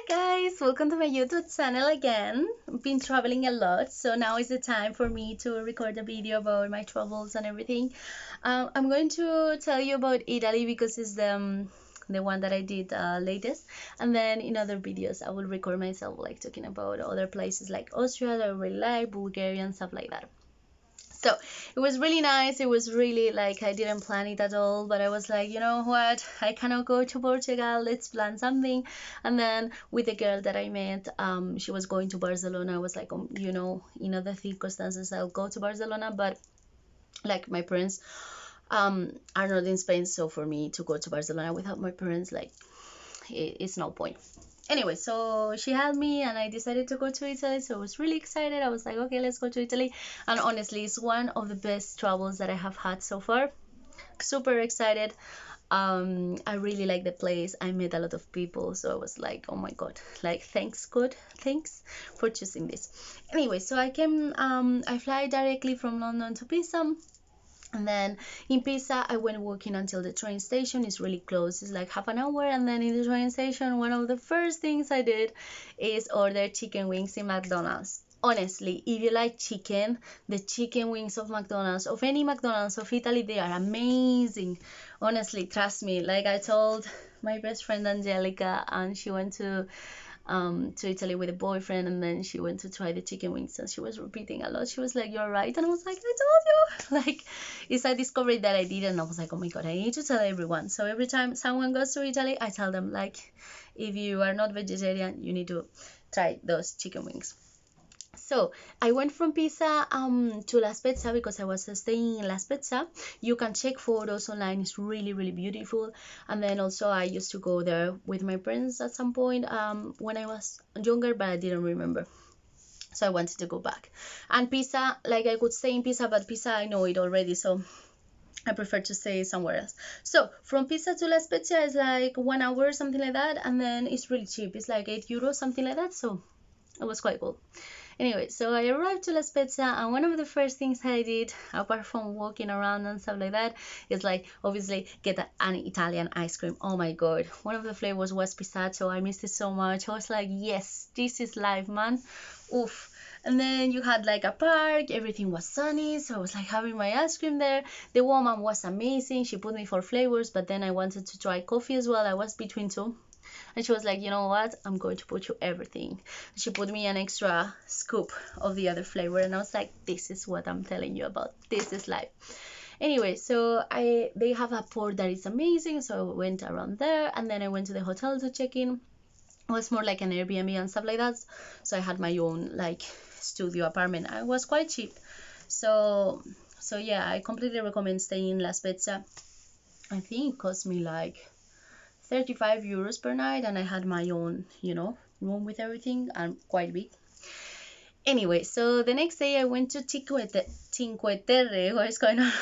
Guys, welcome to my YouTube channel again. I've been traveling a lot, so now is the time for me to record a video about my travels and everything. I'm going to tell you about Italy because it's the one that I did latest, and then in other videos I will record myself like talking about other places like Austria that I really like, Bulgaria and stuff like that. So it was really nice. It was really like I didn't plan it at all, but I was like, you know what? I cannot go to Portugal. Let's plan something. And then with the girl that I met, she was going to Barcelona. I was like, in other circumstances, I'll go to Barcelona, but like my parents are not in Spain, so for me to go to Barcelona without my parents, like it's no point. Anyway, so she had me and I decided to go to Italy, so I was really excited. I was like, okay, let's go to Italy. And honestly, it's one of the best travels that I have had so far. Super excited. I really like the place. I met a lot of people, so I was like, oh my god, like thanks god, thanks for choosing this. Anyway, so I fly directly from London to Pisa. And then in Pisa, I went walking until the train station. It's really close. It's like half an hour. And then in the train station, one of the first things I did is order chicken wings in McDonald's. Honestly, if you like chicken, the chicken wings of McDonald's, of any McDonald's of Italy, they are amazing. Honestly, trust me. Like I told my best friend Angelica, and she went to Italy with a boyfriend, and then she went to try the chicken wings and she was repeating a lot. She was like, you're right. And I was like, I told you. Like, it's a discovery that I did, and I was like, oh my god, I need to tell everyone. So every time someone goes to Italy, I tell them, like, if you are not vegetarian, you need to try those chicken wings. So I went from Pisa to La Spezia because I was staying in La Spezia. You can check photos online. It's really beautiful. And then also I used to go there with my parents at some point when I was younger, but I didn't remember. So I wanted to go back. And Pisa, like I could stay in Pisa, but Pisa I know it already, so I prefer to stay somewhere else. So from Pisa to La Spezia is like 1 hour, something like that, and then it's really cheap. It's like €8, something like that. So it was quite cool. Anyway, so I arrived to La Spezia, and one of the first things I did, apart from walking around and stuff like that, is like obviously get an Italian ice cream. Oh my god, one of the flavors was pistachio. I missed it so much. I was like, yes, this is life, man. Oof. And then you had like a park, everything was sunny, so I was like having my ice cream there. The woman was amazing. She put me 4 flavors, but then I wanted to try coffee as well. I was between 2. And she was like, you know what, I'm going to put you everything. She put me an extra scoop of the other flavor, and I was like, this is what I'm telling you about. This is life. Anyway, so they have a port that is amazing, so I went around there, and then I went to the hotel to check in. It was more like an Airbnb and stuff like that, so I had my own like studio apartment. It was quite cheap, so yeah, I completely recommend staying in La Spezia. I think it cost me like €35 per night, and I had my own, room with everything, and quite big. Anyway, so the next day I went to Cinque Terre. What is going on?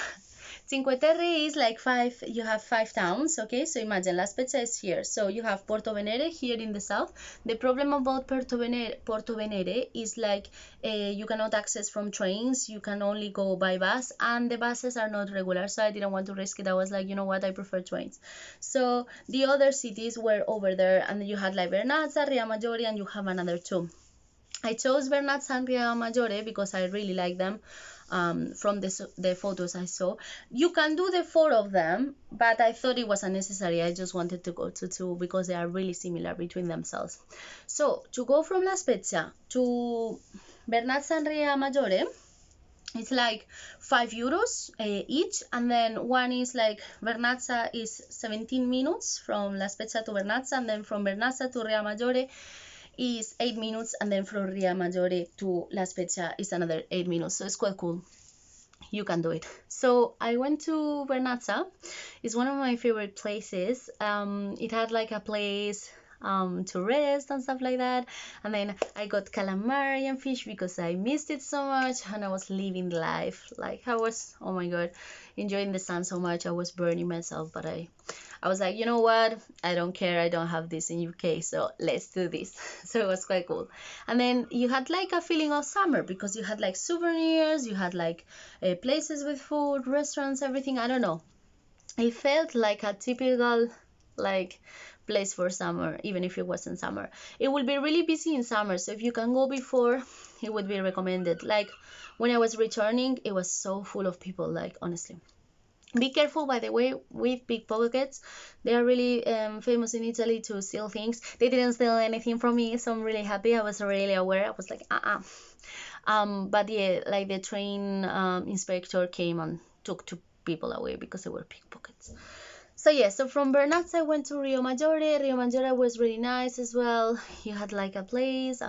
Cinque Terre is like you have 5 towns, okay? So imagine La Spezia is here. So you have Porto Venere here in the south. The problem about Porto Venere is like you cannot access from trains. You can only go by bus, and the buses are not regular, so I didn't want to risk it. I was like, you know what, I prefer trains. So the other cities were over there, and you had like Vernazza, Riamaggiore, and you have another 2. I chose Vernazza and Riamaggiore because I really like them. From the photos I saw, you can do the 4 of them, but I thought it was unnecessary. I just wanted to go to 2 because they are really similar between themselves. So to go from La Spezia to Vernazza and Riamaggiore, it's like €5 each, and then one is like Vernazza is 17 minutes from La Spezia to Vernazza, and then from Vernazza to Riamaggiore is 8 minutes, and then from Riamaggiore to La Spezia is another 8 minutes, so it's quite cool. You can do it. So I went to Vernazza. It's one of my favorite places. It had like a place to rest and stuff like that, and then I got calamari and fish because I missed it so much, and I was living life. Like I was, oh my god, enjoying the sun so much. I was burning myself, but I was like, you know what, I don't care, I don't have this in UK, so let's do this. So it was quite cool. And then you had like a feeling of summer because you had like souvenirs, you had like places with food, restaurants, everything. I don't know, it felt like a typical like place for summer, even if it wasn't summer. It will be really busy in summer, so if you can go before, it would be recommended. Like when I was returning, it was so full of people, like honestly. Be careful, by the way, with pickpockets. They are really famous in Italy to steal things. They didn't steal anything from me, so I'm really happy. I was really aware. I was like, but yeah, like the train inspector came and took two people away because they were pickpockets. So yeah, so from Bernaz I went to Rio Maggiore. Rio Maggiore was really nice as well. You had like a place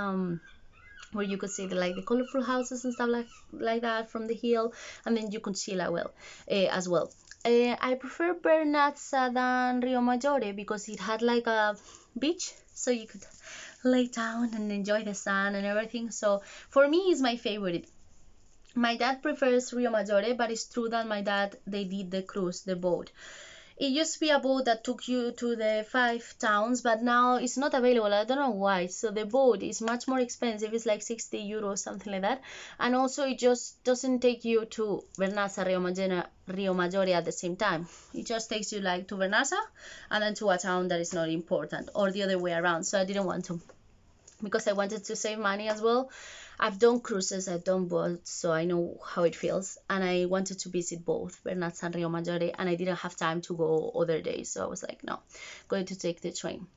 where you could see the colorful houses and stuff like that from the hill, and then you could chill as well. I prefer Bernazza than Rio Maggiore because it had like a beach, so you could lay down and enjoy the sun and everything. So for me, it's my favorite. My dad prefers Rio Maggiore, but it's true that my dad, they did the cruise, the boat. It used to be a boat that took you to the 5 towns, but now it's not available. I don't know why. So the boat is much more expensive. It's like 60 euros, something like that. And also it just doesn't take you to Vernazza, Rio Maggiore at the same time. It just takes you like to Vernazza and then to a town that is not important, or the other way around. So I didn't want to, because I wanted to save money as well. I've done cruises, I've done boats, so I know how it feels. And I wanted to visit both Bernazza and Rio Maggiore, and I didn't have time to go other days. So I was like, no, going to take the train.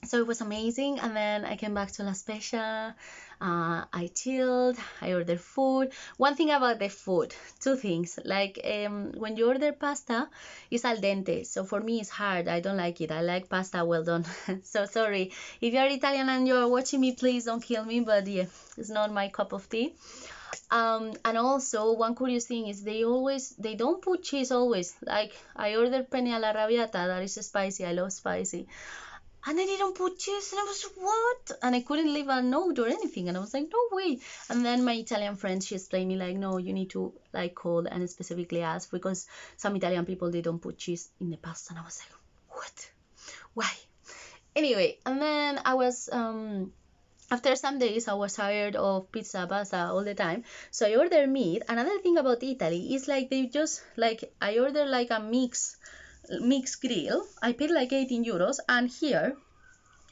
So it was amazing. And then I came back to La Spezia. I chilled, I ordered food. One thing about the food, two things, like when you order pasta, it's al dente, so for me it's hard. I don't like it. I like pasta well done. So sorry if you're Italian and you're watching me, please don't kill me, but yeah, it's not my cup of tea. And also one curious thing is they don't put cheese always. Like I ordered penne alla arrabbiata, that is spicy. I love spicy, and they didn't put cheese, and I was, what? And I couldn't leave a note or anything, and I was like, no way. And then my Italian friend, she explained me like, no, you need to like call and specifically ask, because some Italian people, they don't put cheese in the pasta. And I was like, what? Why? Anyway, and then I was after some days I was tired of pizza, pasta all the time, so I ordered meat. Another thing about Italy is like they just like, I ordered like a mixed grill. I paid like 18 euros, and here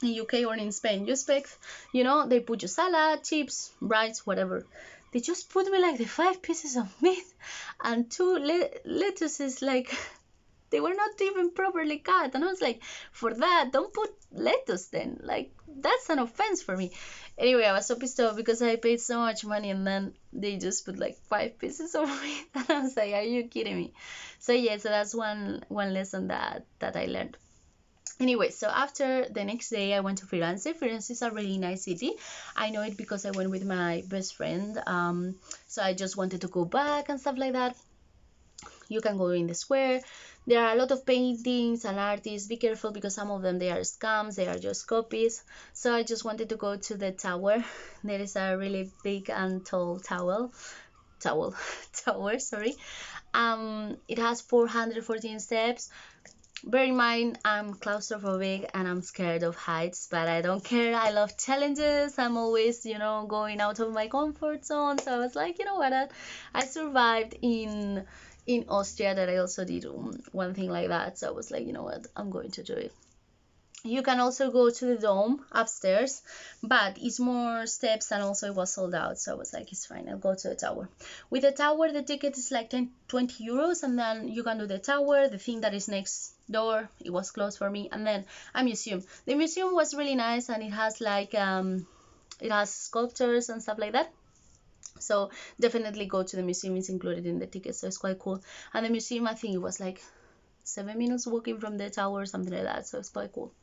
in UK or in Spain, you expect, they put you salad, chips, rice, whatever. They just put me like the 5 pieces of meat and two lettuces, like they were not even properly cut. And I was like, for that, don't put lettuce then. Like, that's an offense for me. Anyway, I was so pissed off because I paid so much money, and then they just put like 5 pieces of meat. And I was like, are you kidding me? So yeah, so that's one lesson that I learned. Anyway, so after the next day, I went to Florence. Florence is a really nice city. I know it because I went with my best friend. So I just wanted to go back and stuff like that. You can go in the square. There are a lot of paintings and artists. Be careful because some of them, they are scams. They are just copies. So I just wanted to go to the tower. There is a really big and tall tower, sorry. It has 414 steps. Bear in mind, I'm claustrophobic and I'm scared of heights, but I don't care. I love challenges. I'm always, going out of my comfort zone. So I was like, you know what? I survived in Austria, that I also did one thing like that. So I was like, you know what? I'm going to do it. You can also go to the dome upstairs, but it's more steps, and also it was sold out. So I was like, it's fine, I'll go to the tower. With the tower, the ticket is like 20 euros, and then you can do the tower. The thing that is next door, it was closed for me. And then a museum. The museum was really nice, and it has like it has sculptures and stuff like that. So definitely go to the museum. It's included in the ticket, so it's quite cool. And the museum, I think it was like 7 minutes walking from the tower, something like that. So it's quite cool.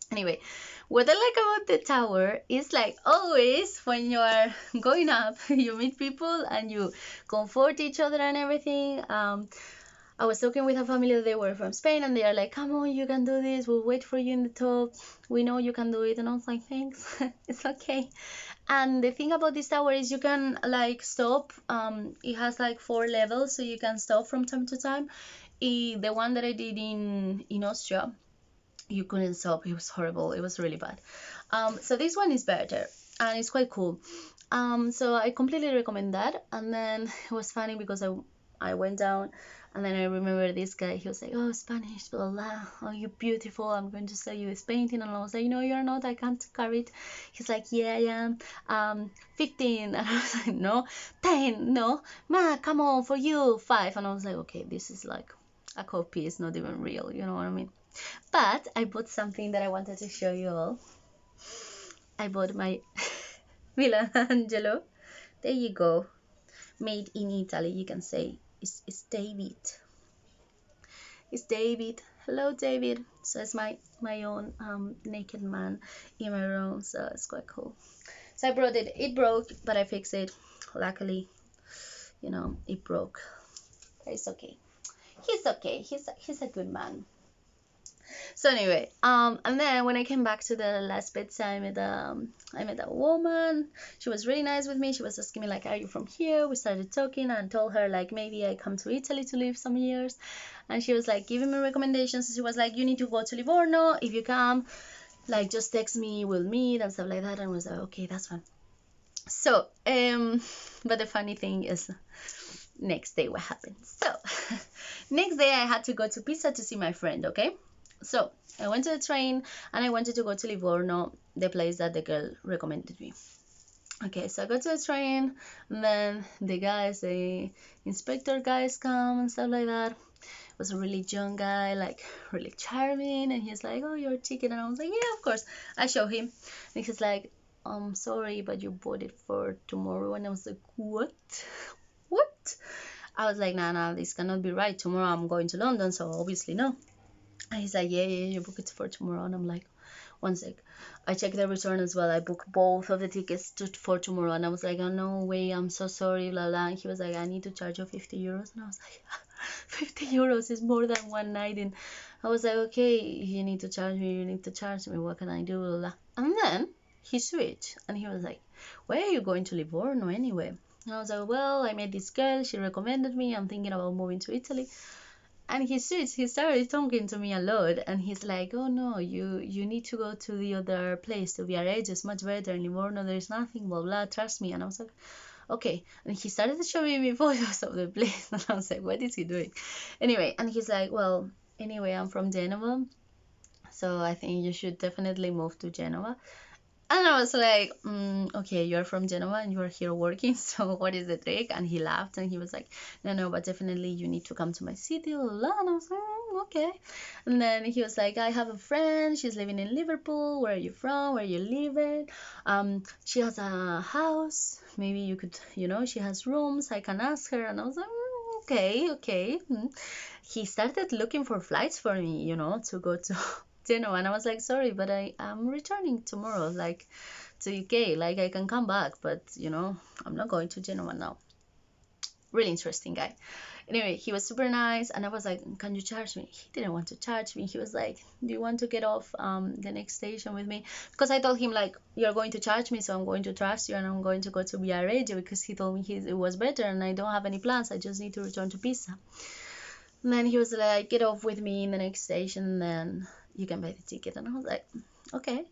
Anyway, what I like about the tower is like always when you are going up, you meet people and you comfort each other and everything. I was talking with a family, they were from Spain, and they are like, come on, you can do this, we'll wait for you in the top, we know you can do it. And I was like, thanks, it's okay. And the thing about this tower is you can like stop. It has like 4 levels, so you can stop from time to time. The one that I did in Austria, you couldn't stop. It was horrible. It was really bad. So this one is better, and it's quite cool. So I completely recommend that. And then it was funny because I went down, and then I remember this guy, he was like, oh, Spanish, blah, blah, oh, you're beautiful, I'm going to sell you this painting. And I was like, no, you're not, I can't carry it. He's like, yeah, I am. 15. And I was like, no. 10, no. Ma, come on, for you, 5. And I was like, okay, this is like a copy, it's not even real, you know what I mean? But I bought something that I wanted to show you all. I bought my Michelangelo. There you go. Made in Italy, you can say. It's David. It's David. Hello, David. So it's my own naked man in my room, so it's quite cool. So I brought it. It broke, but I fixed it. Luckily, you know, it broke. But it's okay. He's okay. He's a good man. So anyway, and then when I came back to the last Spezia, I met a woman. She was really nice with me. She was asking me like, "Are you from here?" We started talking, and I told her like maybe I come to Italy to live some years, and she was like giving me recommendations. She was like, "You need to go to Livorno. If you come, like just text me, we'll meet and stuff like that." And I was like, "Okay, that's fine." So, but the funny thing is, next day what happened? So, next day I had to go to Pisa to see my friend. Okay. So I went to the train and I wanted to go to Livorno, the place that the girl recommended me. Okay, so I go to the train, and then the inspector guys come and stuff like that. It was a really young guy, like really charming, and he's like, "Oh, your ticket," and I was like, "Yeah, of course." I show him, and he's like, "I'm sorry, but you bought it for tomorrow," and I was like, "What? What?" I was like, "Nah, this cannot be right. Tomorrow I'm going to London, so obviously no." And he's like, yeah, you book it for tomorrow. And I'm like, one sec. I checked the return as well. I booked both of the tickets for tomorrow. And I was like, oh, no way, I'm so sorry, blah, blah. And he was like, I need to charge you 50 euros. And I was like, 50 euros is more than one night. And I was like, okay, you need to charge me. What can I do? Blah, blah. And then he switched. And he was like, where are you going to Livorno anyway? And I was like, well, I met this girl. She recommended me. I'm thinking about moving to Italy. And he started talking to me a lot, and he's like, oh no, you need to go to the other place, to Viareggio, it's much better. In Livorno there's nothing, blah blah, trust me. And I was like, okay. And he started showing me photos of the place, and I was like, what is he doing? Anyway, and he's like, well, anyway, I'm from Genova, so I think you should definitely move to Genova. And I was like, okay, you're from Genova and you're here working, so what is the trick? And he laughed and he was like, no, but definitely you need to come to my city, blah, blah. And I was like, okay. And then he was like, I have a friend, she's living in Liverpool. Where are you from? Where are you living? She has a house. Maybe you could, she has rooms. I can ask her. And I was like, okay. He started looking for flights for me, to go to Genoa, and I was like, sorry, but I'm returning tomorrow, like to UK, like I can come back, but I'm not going to Genoa now. Really interesting guy. Anyway, he was super nice, and I was like, can you charge me? He didn't want to charge me. He was like, do you want to get off the next station with me? Because I told him like, you're going to charge me, so I'm going to trust you, and I'm going to go to Viareggio, because he told me it was better, and I don't have any plans, I just need to return to Pisa. And then he was like, get off with me in the next station, and then you can buy the ticket. And I was like, okay.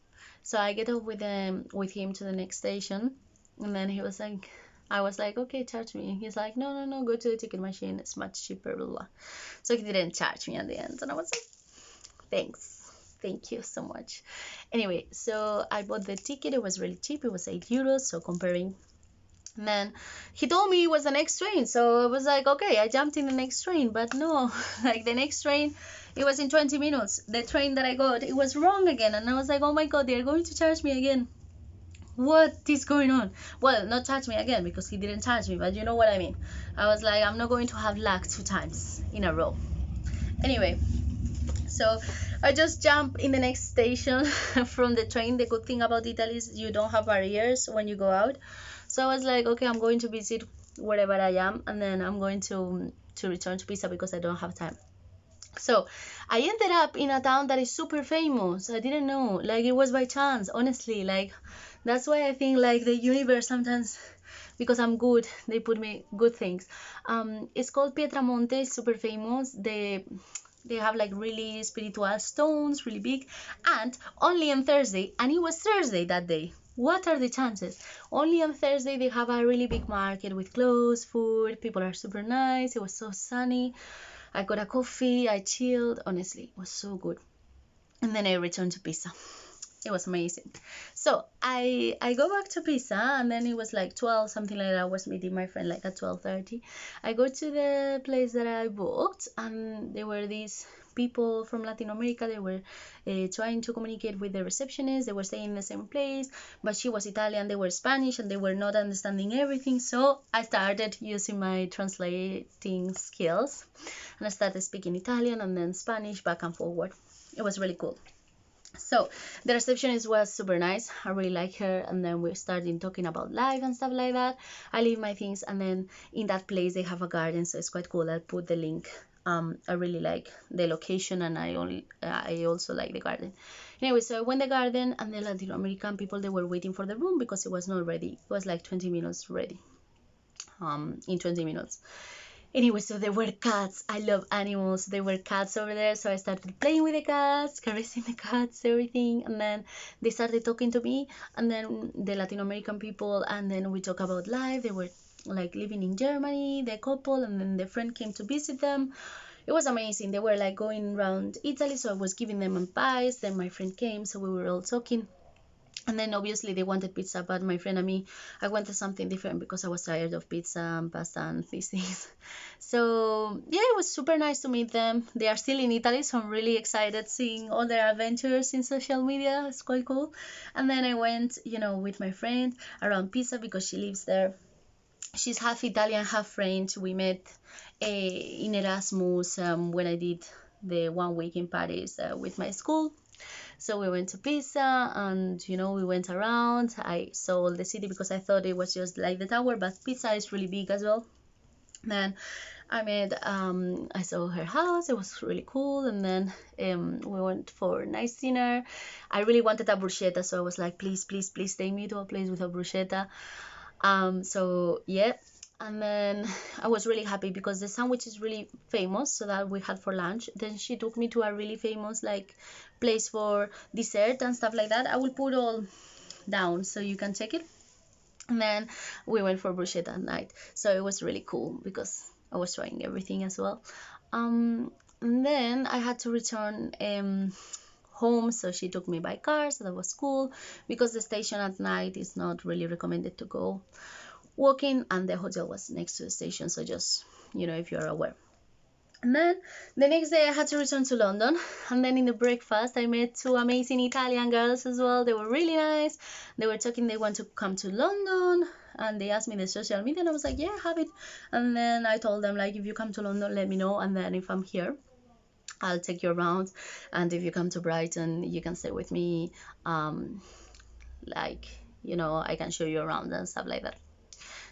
So I get off with him to the next station, and then he was like, I was like, okay, charge me. And he's like, no, go to the ticket machine, it's much cheaper, blah blah. So he didn't charge me at the end, and I was like, thank you so much. Anyway, so I bought the ticket. It was really cheap, it was 8 euros. So comparing, then he told me it was the next train, so I was like, okay. I jumped in the next train, but no, like the next train, it was in 20 minutes. The train that I got, it was wrong again, and I was like, oh my god, they're going to charge me again. What is going on? Well, not charge me again, because he didn't charge me, but you know what I mean. I was like, I'm not going to have luck 2 times in a row. Anyway, so I just jump in the next station from the train. The good thing about Italy is you don't have barriers when you go out. So I was like, okay, I'm going to visit wherever I am, and then I'm going to return to Pisa because I don't have time. So I ended up in a town that is super famous. I didn't know, like it was by chance, honestly. Like that's why I think like the universe sometimes, because I'm good, they put me good things. It's called Pietramonte, it's super famous. They have like really spiritual stones, really big, and only on Thursday, and it was Thursday that day. What are the chances? Only on Thursday they have a really big market with clothes, food, people are super nice, it was so sunny. I got a coffee, I chilled, honestly, it was so good. And then I returned to Pisa. It was amazing. So I go back to Pisa, and then it was like 12, something like that. I was meeting my friend like at 12:30. I go to the place that I booked, and there were these people from Latin America. They were trying to communicate with the receptionist. They were staying in the same place, but she was Italian, they were Spanish, and they were not understanding everything. So I started using my translating skills, and I started speaking Italian and then Spanish back and forward. It was really cool. So the receptionist was super nice. I really like her, and then we started talking about life and stuff like that. I leave my things, and then in that place they have a garden, so it's quite cool. I'll put the link. I really like the location, and I also like the garden. Anyway, so I went the garden, and the Latin American people, they were waiting for the room because it was not ready. It was like 20 minutes ready. In 20 minutes. Anyway, so there were cats. I love animals. There were cats over there, so I started playing with the cats, caressing the cats, everything. And then they started talking to me, and then the Latin American people, and then we talk about life. They were like living in Germany, the couple, and then the friend came to visit them. It was amazing. They were like going around Italy, so I was giving them advice. Then my friend came, so we were all talking. And then obviously they wanted pizza, but my friend and me, I wanted something different because I was tired of pizza and pasta and these things. So yeah, it was super nice to meet them. They are still in Italy, so I'm really excited seeing all their adventures in social media. It's quite cool. And then I went, with my friend around Pisa because she lives there. She's half Italian, half French. We met in Erasmus when I did the 1 week in Paris with my school. So we went to Pisa, and we went around. I saw the city because I thought it was just like the tower, but Pisa is really big as well. Then I saw her house. It was really cool. And then we went for a nice dinner. I really wanted a bruschetta, so I was like, please, please, please take me to a place with a bruschetta. So yeah. And then I was really happy because the sandwich is really famous, so that we had for lunch. Then she took me to a really famous place for dessert and stuff like that. I will put all down so you can check it. And then we went for bruschetta at night, so it was really cool because I was trying everything as well. And then I had to return home, so she took me by car, so that was cool because the station at night is not really recommended to go walking, and the hotel was next to the station, so just if you're aware. And then the next day I had to return to London, and then in the breakfast I met two amazing Italian girls as well. They were really nice. They were talking, they want to come to London, and they asked me the social media, and I was like, yeah, have it. And then I told them, like, if you come to London, let me know, and then if I'm here, I'll take you around, and if you come to Brighton, you can stay with me, I can show you around and stuff like that.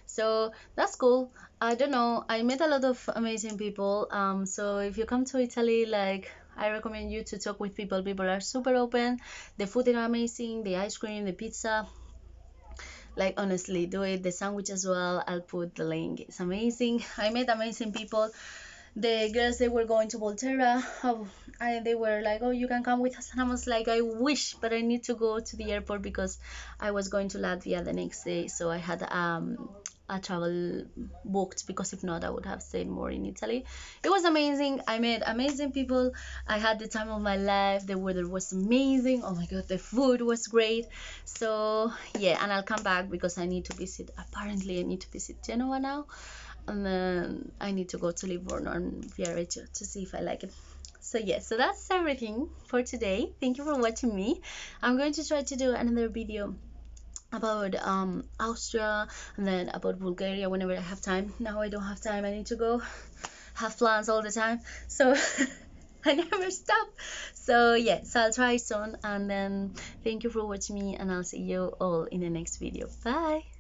So that's cool. I don't know, I met a lot of amazing people. So if you come to Italy, I recommend you to talk with people. People are super open. The food is amazing, the ice cream, the pizza. Honestly, do it. The sandwich as well, I'll put the link. It's amazing. I met amazing people. The girls, they were going to Volterra. They were like, oh, you can come with us. And I was like, I wish, but I need to go to the airport because I was going to Latvia the next day. So I had a travel booked, because if not I would have stayed more in Italy. It was amazing. I met amazing people. I had the time of my life. The weather was amazing. Oh my god, the food was great. So yeah, and I'll come back because I need to visit, apparently I need to visit Genoa now, and then I need to go to Livorno and Viareggio to see if I like it. So yeah, so that's everything for today. Thank you for watching me. I'm going to try to do another video about Austria, and then about Bulgaria whenever I have time. Now I don't have time. I need to go have plans all the time, so I never stop. So yeah, so I'll try soon, and then thank you for watching me, and I'll see you all in the next video. Bye.